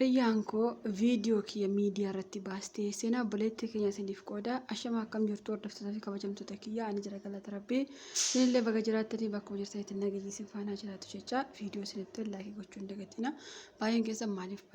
Hiriyyaan koo viidiyoo kiyya miidiyaa irratti baastee seenaa obboleettii keenya isiniif qooda. Ashama akkam jirtu hordoftoota fi kabajamtoota kiyya. Ani jira galata rabbii. Isinillee baga jiraattanii bakka jirtanitti nageenyi isin faana jiraatu jecha viidiyoo isinitti laayikii gochuun dagatina. Baay'een keessan maaliif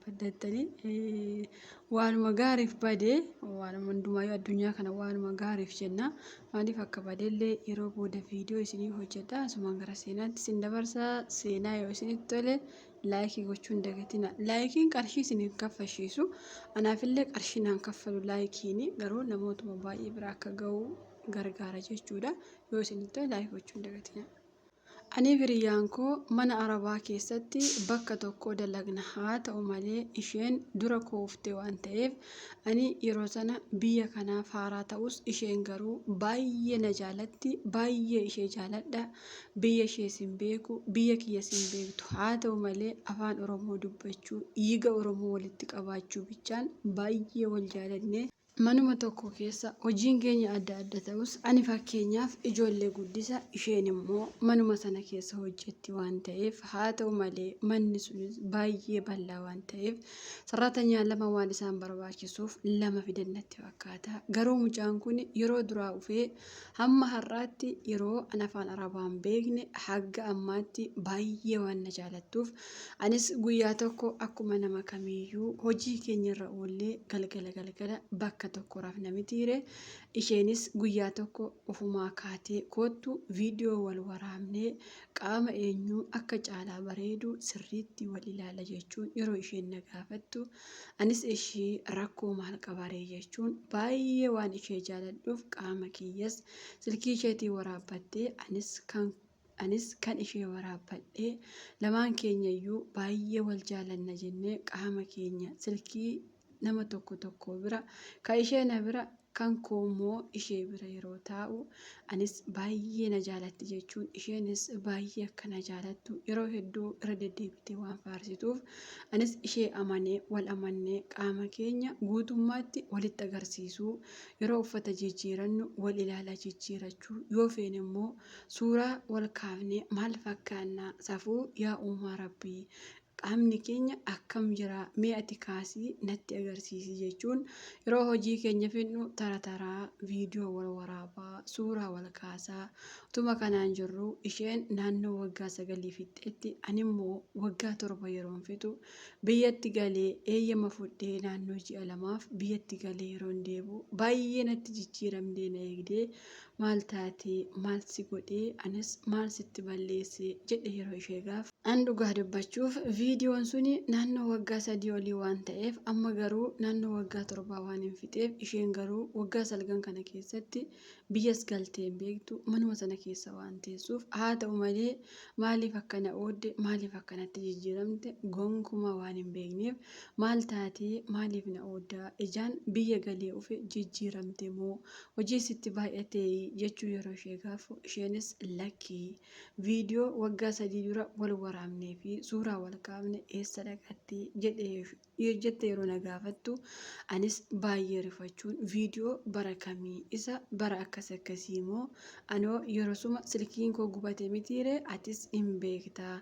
baddattanii waanuma gaariif badee waanuma hundumaayyuu addunyaa kana waanuma gaariif jenna. Maaliif akka badeellee yeroo booda viidiyoo isinii hojjedha. Asumaan gara seenaatti isin dabarsa. Seenaa yoo isinitti tole laayikii gochuun dagatina. Laayikiin qarshii isiniif kaffalchiisu. Anaafillee qarshii naan kaffalu laayikiin garuu namootuma baay'ee bira akka ga'u gargaara jechuudha. Yoo isinitti tole laayikii gochuun dagatina. Ani hiriyyaan koo mana arabaa keessatti bakka tokko dalagna. Haa ta'u malee isheen dura kooftee waan ta'eef ani yeroo sana biyya kanaaf haaraa ta'us isheen garuu baay'ee na jaalatti, baay'ee ishee jaaladha. Biyya ishees hin beeku, biyya kiyyas hin beektu. Haa ta'u malee afaan Oromoo dubbachuu, dhiiga Oromoo walitti qabaachuu bichaan baay'ee wal jaalanne. Manuma tokko keessa hojiin keenya adda adda ta'us ani fakkeenyaaf ijoollee guddisa, isheen immoo manuma sana keessa hojjetti waan ta'eef haa ta'u malee manni sunis baay'ee bal'aa waan ta'eef sararataan lama waan isaan barbaachisuuf lama fidannatti fakkaata. Garuu mucaan kun yeroo duraa dhufee hamma har'aatti yeroo an afaan arabaan beekne hagga ammaatti baay'ee waan na jaalattuuf anis guyyaa tokko akkuma nama kamiiyyuu hojii keenyarra oollee galgala bakka tokko rafna mitiire isheenis guyyaa tokko ofumaa kaatee kootu viidiyoo wal waraabnee qaama eenyuu akka caalaa bareedu sirriitti wal ilaala jechuun yeroo isheen na gaafattu anis ishee rakkoo maal qabaree jechuun baay'ee waan ishee jaaladhuuf qaama kiyyas silkii isheetii waraabbattee anis kan ishee waraabbadhee lamaan keenyayyuu baay'ee wal jaalanna jennee qaama keenya silkii nama tokko bira kan ishee na bira kan koomoo ishee bira yeroo taa'u anis baay'ee na jaalatti jechuun isheenis baay'ee akka na jaalattu yeroo hedduu irra deddeebitee waan faarsituuf anis ishee amanee wal amannee qaama keenya guutummaatti walitti agarsiisuu yeroo uffata jijjiirannu wal ilaalaa jijjiirachuu yoo feene immoo suuraa wal kaafnee maal fakkaannaa safuu yaa uumaa rabbii qaamni keenya akkam jira mee ati kaasii natti agarsiisi jechuun yeroo hojii keenya fixnu taraa viidiyoo wal waraabaa suuraa wal kaasaa utuma kanaan jirru isheen naannoo waggaa 9 fixxetti ani immoo waggaa 7 yeroon fixu biyyatti galee eeyyama fudhee naannoo ji'a 2 biyyatti galee yeroon deebi'u baay'ee natti jijjiiramdee na eegdee maal taatee maal si godhee anis maal sitti balleessee jedhe yeroo ishee gaaf an dhugaa dubbachuuf viidiyoon suni naannoo waggaa 3 olii waan ta'eef amma garuu naannoo waggaa 7 waan hin fixeef isheen garuu waggaa 9 kana keessatti biyyas galtee hin beektu manuma sana keessa waan teessuuf haa ta'u malee maaliif akkana oodde maaliif akkanatti jijjiiramte gonkumaa waan hin beekneef maal taatee maaliif na ooddaa ijaan biyya galee ufe jijjiiramte moo hojii sitti baay'atee jechuu yeroo ishee gaafu isheenis lakkii viidiyoo waggaa 3 dura wal waraabnee fi suuraa wal kaafne eessa dhaqattee jette yeroo na gaafattu anis baay'ee rifachuun viidiyoo bara kamii isa bara akkasii moo anoo yeroosuma silkiin koo gubate mitiire atis hin beektaa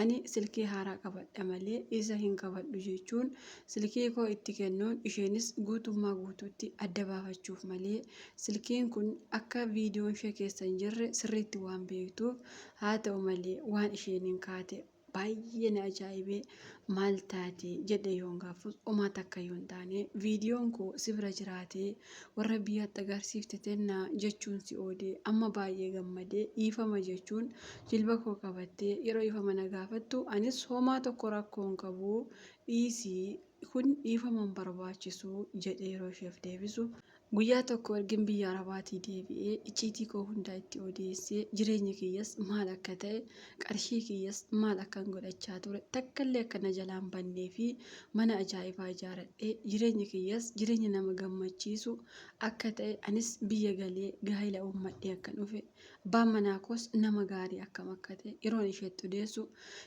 ani silkii haaraa qabadha malee isa hin qabadhu jechuun silkii koo itti kennuun isheenis guutummaa guutuutti adda baafachuuf malee silkiin kun akka viidiyoon ishee keessa hin jirre sirriitti waan beektuuf haa ta'u malee waan isheen hin kaate baay'ee na ajaa'ibee maal taate jedhe yoon gaafus homaa takka yoon taane viidiyoon koo si bira jiraatee warra biyyatti agarsiifte tennaa jechuun si oodee amma baay'ee gammadee dhiifama jechuun jilba koo qabattee yeroo dhiifama na gaafattu anis homaa tokko rakkoon qabu dhiisii kun dhiifama hin barbaachisu jedhe yeroo isheef deebisu. Guyyaa tokko ergin biyya arabaatii deebi'ee icciitii koo hundaa itti odeessee jireenya kiyyas maal akka ta'e qarshii kiyyas maal akkan godhachaa ture takkallee akka na jalaan bannee fi mana ajaa'ibaa ijaaradhee jireenya kiyyas jireenya nama gammachiisu akka ta'e anis biyya galee gaa'ila uummadhee akkan dhufe abbaan manaa koos nama gaarii akkam akka ta'e yeroon isheetti odeessu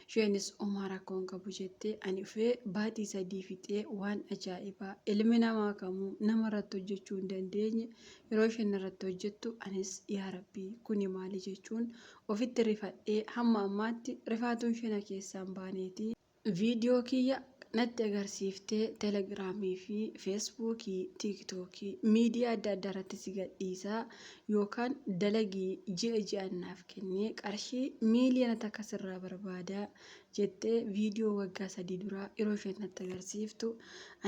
isheenis homaa rakkoon qabu jettee ani dhufee baatii 3 fixee waan ajaa'ibaa ilmi namaa kamuu nama irratti hojjechuu hin dandeenye yeroo isheen irratti hojjettu anis yaa rabbii kuni maali jechuun ofitti rifadhee hamma ammaatti rifaatuun isheen keessaan baaneeti viidiyoo kiyya natti agarsiiftee teelegiraamii fi feesbuukii, tiiktookii, miidiyaa adda addaa irratti si gadhiisaa yookaan dalagii ji'a naaf kennee qarshii miiliyoona takka sirraa barbaadaa jettee viidiyoo waggaa 3 duraa yeroo isheen natti agarsiiftu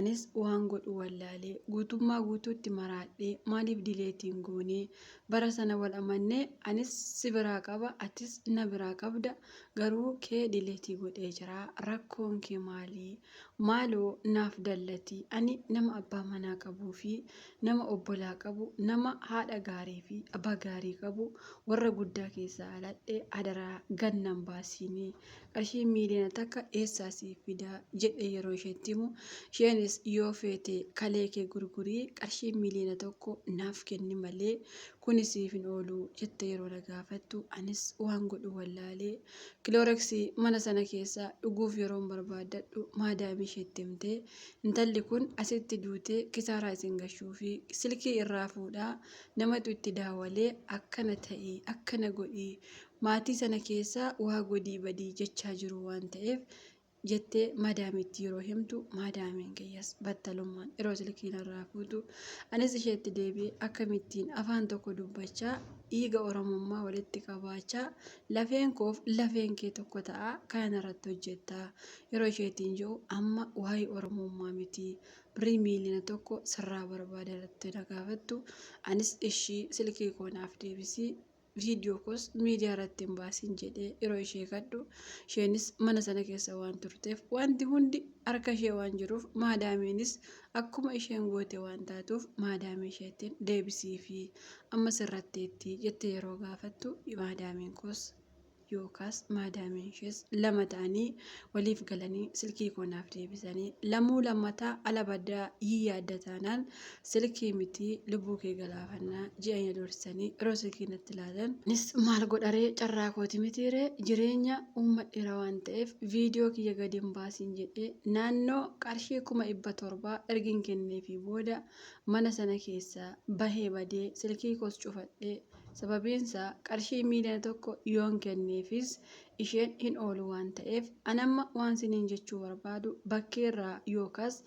anis waan godhu wallaalee guutummaa guutuutti maraadhee maaliif dileetiin goonee bara sana wal amannee anis si biraa qaba atis na biraa qabda garuu kee dileetii godhee jira rakkoon kee maalii maaloo naaf dallatii ani nama abbaa manaa qabuu fi nama obbolaa qabu nama haadha gaarii fi abbaa gaarii qabu warra guddaa keessaa aladhee adaraa gannan baasiinii qarshii miiliyoona takka eessaa siif fidaa jedhe yeroo isheetti himu isheenis yoo feete kalee kee gurgurii qarshii miiliyoona tokko naaf kenni malee kunis siif hin oolu jette yeroo na gaafattu anis waan godhu wallaalee kilooreksii mana sana keessaa dhuguuf yeroon barbaadadhu maadaamii isheetti himtee intalli kun asitti duutee kisaaraa isin gashuu fi silkii irraa fuudhaa namatu itti daawwalee akkana ta'ii akkana godhii maatii sana keessaa waa godii badii jechaa jiru waan ta'eef jettee maadaamitti yeroo himtu maadaamiin kiyyas battalummaan yeroo silkiin irraa fuutu anis isheetti deebi'ee akkamittiin afaan tokko dubbachaa dhiiga oromummaa walitti qabaachaa lafeen koof lafeen kee tokko ta'a kan irratti hojjettaa yeroo isheetiin jiru amma waa'ee oromummaa miti birrii miiliyoona tokko sirraa barbaada irratti na gaafattu anis ishii silkii koo naaf deebisii viidiyoo koos miidiyaa irratti hin baasin jedhee yeroo ishee kadhu isheenis mana sana keessa waan turteef wanti hundi harka ishee waan jiruuf maadaamiinis akkuma isheen goote waan taatuuf maadaamii isheetiin deebisii fi amma sirratteetti jettee yeroo gaafattu maadaamiin koos yookaas maadaamiin ishees lama ta'anii waliif galanii silkii koo naaf deebisanii lamuu lammataa ala baddaa yaadda taanaan silkii miti lubbuu kee galaafannaa ji'anya doorsisanii yeroo silkii natti ilaalan nis maal godharee carraa kooti mitiiree jireenya uummadheera waan ta'eef viidiyoo kiyya gadi hin baasin jedhee naannoo qarshii 700 ergin kenneefi booda mana sana keessaa bahee badee silkii koos cufadhee sababiinsaa qarshii miiliyoona tokko yoon kenneefis isheen hin oolu waan ta'eef anamma waan siniin jechuu barbaadu bakkeerraa yookaas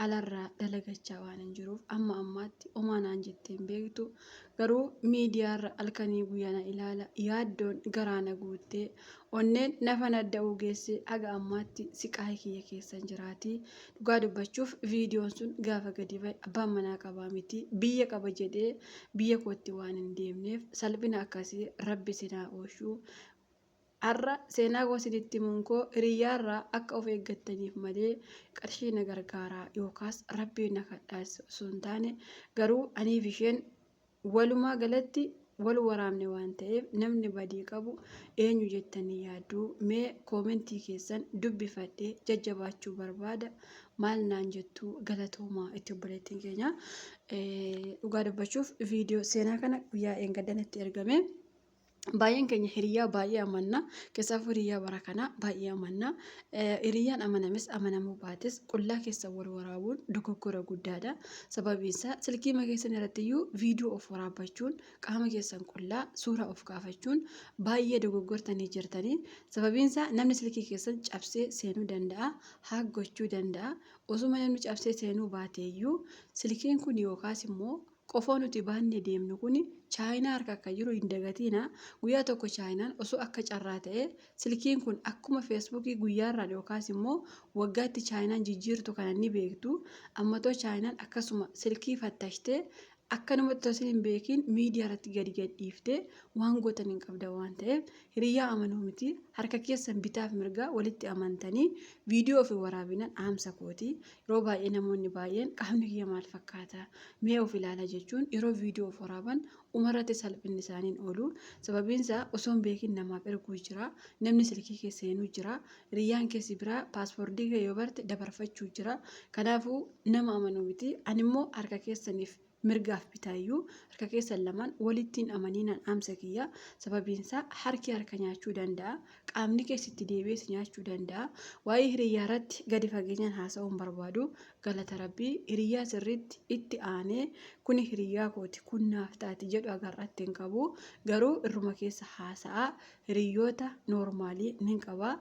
alarraa dalagachaa waan hin jiruuf amma ammaatti omaanaan jetteen beektu garuu miidiyaarra halkanii guyyaana ilaala yaaddoon garaana guuttee onneen nafa nadda'uu geesse haga ammaatti siqaa kiyya keessan jiraatii dhugaa dubbachuuf viidiyoon sun gaafa gadi ba'e abbaan manaa qabaa miti biyya qaba jedhee biyya kootti waan hin deemneef salphina akkasii rabbi sinaa ooshuu har'a seenaa gosinitti munkoo hiriyyaarraa akka of eeggattaniif malee qarshii na gargaaraa yookaas rabbii na kadhaas osoo hin taane garuu aniif isheen walumaa galatti wal waraabne waan ta'eef namni badii qabu eenyu jettanii yaadduu mee koomentii keessan dubbifadhee jajjabaachuu barbaada maal naan jettuu galatoomaa itti obboleettiin keenya dhugaa dubbachuuf viidiyoo seenaa kana guyyaa eeggaddanatti ergame. Baay'een keenya hiriyaa baay'ee amanna keessaafuu hiriyaa bara kana baay'ee amanna hiriyaan amanames amanamuu baates qullaa keessa wal waraabuun dogoggora guddaadha sababiin isaa silkii keessan irratti iyyuu viidiyoo of waraabbachuun qaama keessan qullaa suura of kaafachuun baay'ee dogoggortanii jirtanii sababiin isaa namni silkii keessan cabsee seenuu danda'a haaggochuu danda'a osuma namni cabsee seenuu baate iyyuu silkiin kun yookaas immoo qofoo nuti baannee deemnu kun chaayinaa harka akka jiru hin dagatiina guyyaa tokko chaayinaan osoo akka carraa ta'e silkiin kun akkuma feesbuukii guyyaarraa yookaas immoo waggaatti chaayinaan jijjiirtu kana ni beektu ammatoo chaayinaan akkasuma silkii fattashtee akkanumatti osoo hin beekin miidiyaa irratti gadi gadhiiftee waan gootan hin qabda waan ta'eef hiriyaa amanuu miti harka keessan bitaaf mirgaa walitti amantanii viidiyoo ofii waraabinan aamsa kooti yeroo baay'ee namoonni baay'een qaamni kiyya maal fakkaata mee of ilaala jechuun yeroo viidiyoo of waraaban umarratti salphinni isaaniin oolu sababiin isaa osoo hin beekin namaaf erguu jira namni silkii keessa seenuu jira hiriyaan keessi biraa paaspoortii yoo barte dabarfachuu jira kanaafuu nama amanuu miti animmoo harka keessaniif mirgaaf bitaayyuu harka keessan lamaan walittiin amaniinaan dhaamsa kiyya. Sababiinsaa harki harka nyaachuu danda'a. Qaamni keessatti deebi'ees nyaachuu danda'a. Waa'ee hiriyyaa irratti gadi fageenyaan haasa'uun barbaadu. Galata Rabbii hiriyyaa sirriitti itti aanee kuni hiriyyaa kooti kun naaf taati jedhu agarratti hin qabu. Garuu irruma keessa haasa'aa hiriyyoota noormaalii ni qaba.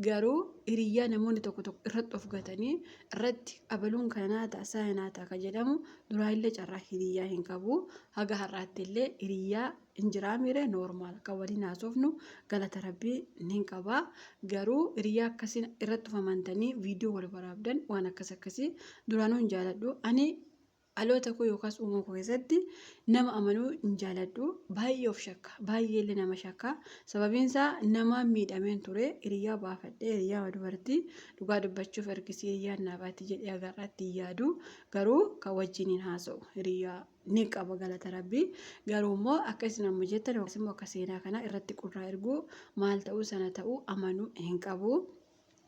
Garuu hiriyyaa namoonni tokko tokko irratti of gatanii irratti abaluun kanaa ta'a saayinaa ta'a kan jedhamu duraallee carraa hiriyyaa hin qabu. Haga har'aatti illee hiriyyaa injiraa miire noormaal kan waliin haasofnu galata Rabbii ni qaba. Garuu hiriyyaa akkasiin irratti of amantanii viidiyoo wal waraabdan waan akkasii duraanuu hin jaaladhu. Ani dhaloota koo yookaas uumama koo keessatti nama amanuu hin jaaladhu. Baay'ee of shakka. Baay'ee illee nama shakka. Sababiinsaa namaan miidhameen ture hiriyyaa baafadhee hiriyyaa dubartii dhugaa dubbachuuf ergisii hiriyyaa naafaatti jedhee agarratti yaadu. Garuu kan wajjiniin haasa'u hiriyyaa ni qaba galata Rabbii. Garuu immoo akkasiin amma jettan yookaas immoo akka seenaa kana irratti qurraa erguu maal ta'uu sana ta'uu amanuu hin qabu.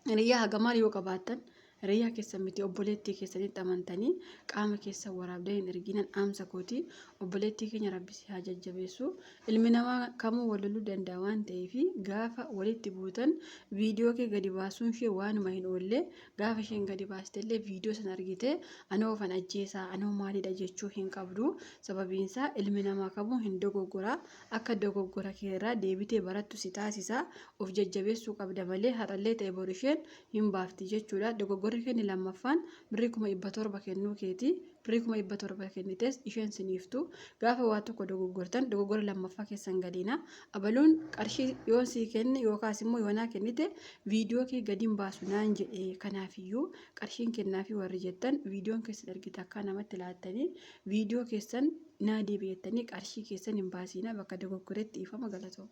Hiriyyaa haga maal yoo qabaattan hiriyyaa keessan miti obboleettii keessanitti amantanii qaama keessan waraabdanii hin erginan dhaamsa kooti. Obboleettii keenya Rabbisi haa jajjabeessu. Ilmi namaa kamuu wal loluu danda'a waan ta'eef gaafa walitti buutan viidiyoo kee gadi baasuun ishee waanuma hin oolle gaafa isheen gadi baastellee viidiyoo sana argite anoo ofan ajjeesaa anoo maalidha jechuu hin qabdu. Sababiinsaa ilmi namaa kamuu hin dogoggora. Akka dogoggora keerraa deebitee barattu si taasisa. Of jajjabeessuu qabda malee har'allee ta'e boru isheen hin baafti jechuudha. Dogoggorri keenya lammaffaan birrii 700 kennuu keeti. Birrii 700 kennites isheen siniiftu. Gaafa waa tokko dogoggortan dogoggora lammaffaa keessan gadiina. Abaluun qarshii yoon sii kenne yookaas immoo yoonaa kennite viidiyoo kee gadiin baasu naan jedhe. Kanaafiyyuu qarshiin kennaafi warri jettan viidiyoon keessan argite akka namatti laattanii viidiyoo keessan naa deebi'ettanii qarshii keessan hin baasiina bakka dogoggoretti ifama galatoo.